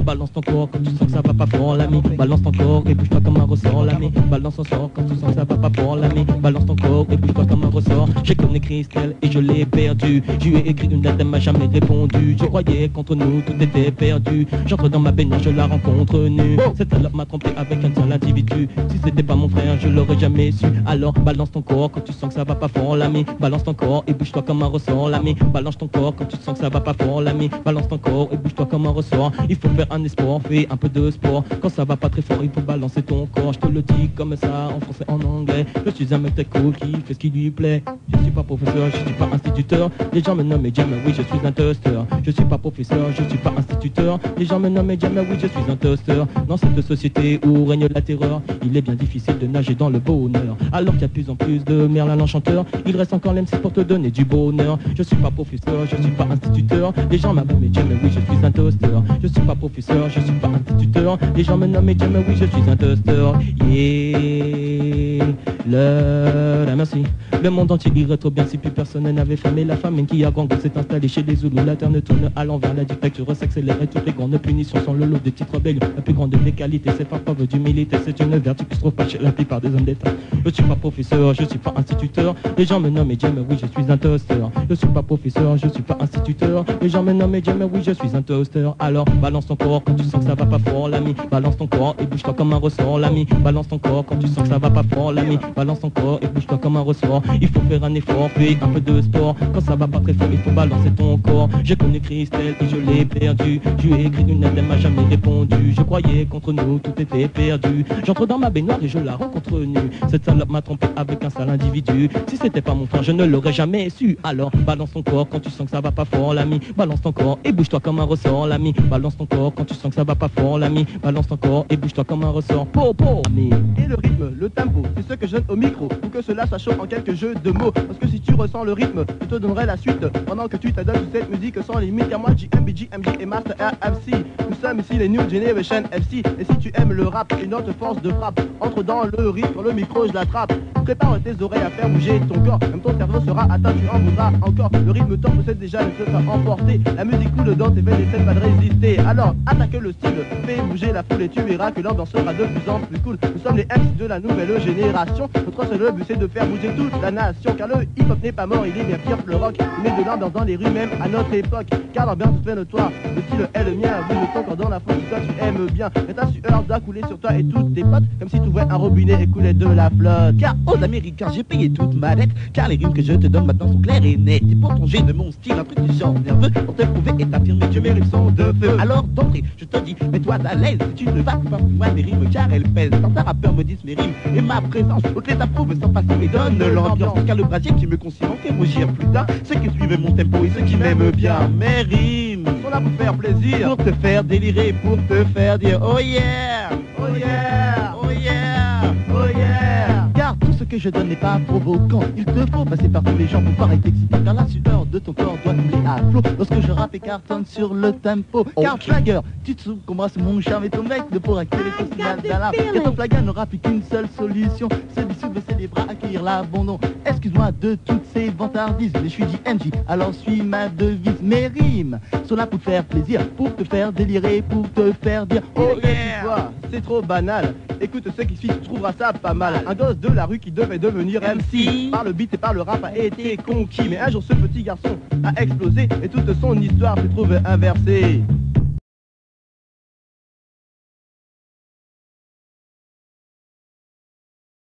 Balance ton corps quand tu sens que ça va pas fort l'ami. Balance ton corps et bouge-toi comme un ressort l'ami. Balance ton sort quand tu sens que ça va pas fort l'ami. Balance ton corps et bouge-toi comme un ressort. J'ai connu Christelle et je l'ai perdu. Je lui ai écrit une lettre, elle m'a jamais répondu. Je croyais qu'entre nous tout était perdu. J'entre dans ma baignoire, je la rencontre nue. Cette salope m'a trompé avec un seul individu. Si c'était pas mon frère, je l'aurais jamais su. Alors balance ton corps quand tu sens que ça va pas fort l'ami. Balance ton corps et bouge-toi comme un ressort l'ami. Balance ton corps quand tu sens que ça va pas fort l'ami. Balance ton corps et bouge-toi comme un ressort. Il faut faire un espoir, fais un peu de sport. Quand ça va pas très fort, il faut balancer ton corps. Je te le dis comme ça, en français, en anglais. Je suis un mec très cool qui fait ce qui lui plaît. Je suis pas professeur, je suis pas instituteur. Les gens me nomment Jam, oui je suis un toaster. Je suis pas professeur, je suis pas instituteur. Les gens me nomment Jam, oui je suis un toaster. Dans cette société où règne la terreur, il est bien difficile de nager dans le bonheur. Alors qu'il y a de plus en plus de Merlin l'enchanteur, il reste encore l'MC pour te donner du bonheur. Je suis pas professeur, je suis pas instituteur. Les gens m'appellent Jam, oui je suis un toaster. Je suis pas professeur, je suis pas instituteur. Les gens me nomment Jam, oui je suis un toaster. Yeah, merci. Le monde entier irait trop bien si plus personne n'avait fermé. La famine qui a grand goût s'est installée chez les Zoulous. La terre ne tourne à l'envers, la dictature s'accélère et toutes les grandes punitions sont le lot des petites rebelles. La plus grande des qualités, c'est faire preuve d'humilité. C'est une vertu qui se trouve pas chez la plupart des hommes d'État. Je suis pas professeur, je suis pas instituteur. Les gens me nomment Jam, oui je suis un toaster. Je suis pas professeur, je suis pas instituteur. Les gens me nomment Jam, oui je suis un toaster. Alors balance ton corps quand tu sens que ça va pas fort l'ami. Balance ton corps et bouge-toi comme un ressort l'ami. Balance ton corps quand tu sens que ça va pas fort l'ami. Balance ton corps et bouge-toi comme un ressort. Il faut faire un effort, fais un peu de sport. Quand ça va pas très fort, il faut balancer ton corps. J'ai connu Christelle et je l'ai perdu. Je lui ai écrit une lettre, elle m'a jamais répondu. Je croyais qu'entre nous tout était perdu. J'entre dans ma baignoire et je la rencontre nue. Cette salope m'a trompé avec un sale individu. Si c'était pas mon frère, je ne l'aurais jamais su. Alors balance ton corps quand tu sens que ça va pas fort l'ami. Balance ton corps et bouge-toi comme un ressort l'ami. Balance ton corps quand tu sens que ça va pas fort l'ami. Balance ton corps et bouge-toi comme un ressort. Ami. Et le rythme, le tempo, c'est ce que je donne au micro. Pour que cela soit chaud en quelques jeux de mots. Parce que si tu ressens le rythme, je te donnerai la suite. Pendant que tu t'adonnes toute cette musique sans limite. Car moi, JMB, JMG et Master RMC. Nous sommes ici les New Generation FC. Et si tu aimes le rap, une autre force de frappe. Entre dans le rythme, le micro, je l'attrape. Prépare tes oreilles à faire bouger ton corps. Même ton cerveau sera atteint, tu en voudras encore. Le rythme t'en possède déjà, ne te pas emporter. La musique coule dans tes veines et celle pas de résister. Alors attaque le style, fais bouger la foule et tu verras que l'ambiance sera de plus en plus cool. Nous sommes les MC de la nouvelle génération. Notre seul but c'est de faire bouger toute la nation. Car le hip hop n'est pas mort, il est bien pire que le rock. Il met de l'ambiance dans les rues même à notre époque. Car l'ambiance pleine de toi, le style est le mien. Bouge ton corps dans la foule si toi tu aimes bien. Et ta sueur doit couler sur toi et tous tes potes. Comme si tu ouvrais un robinet et coulait de la flotte. Car aux Américains j'ai payé toute ma dette. Car les rimes que je te donne maintenant sont claires et nettes. Et pour plonger de mon style un truc du genre nerveux. Pour te prouver et t'affirmer que mes rimes sont de feu. Alors d'entrée je te dis mets-toi à l'aise. Tu ne vas pas plus loin des rimes car elles pèsent. Certains rappeurs me disent mes rimes et ma présence. D'autres les approuvent sans passer et donnent l'ambiance. Car le brasier qui me considère fait rougir plus tard. Ceux qui suivent mon tempo et ceux qui m'aiment bien. Mes rimes sont là pour faire plaisir, pour te faire délirer, pour te faire dire oh yeah, oh yeah, oh yeah, oh yeah. Car tout ce que je donne n'est pas provoquant. Il te faut passer par tous les gens pour pas être excité. Car la sueur de ton corps doit couler à flot lorsque je rappe et cartonne sur le tempo. Car flagueur, tu te souviens comment c'est mon charme et ton mec ne pourra activer ton signal d'alarme. Et ton flagueur n'aura plus qu'une seule solution, c'est de baisser les bras, accueillir l'abandon. Excuse-moi de toutes ces vantardises, mais je suis JMJ, alors suis ma devise. Mes rimes sont là pour te faire plaisir, pour te faire délirer, pour te faire dire oh yeah. C'est trop banal, écoute ce qui suit, tu trouveras ça pas mal. Un gosse de la rue qui devait devenir MC, par le beat et par le rap a été conquis. Mais un jour ce petit garçon a explosé et toute son histoire se trouve inversée.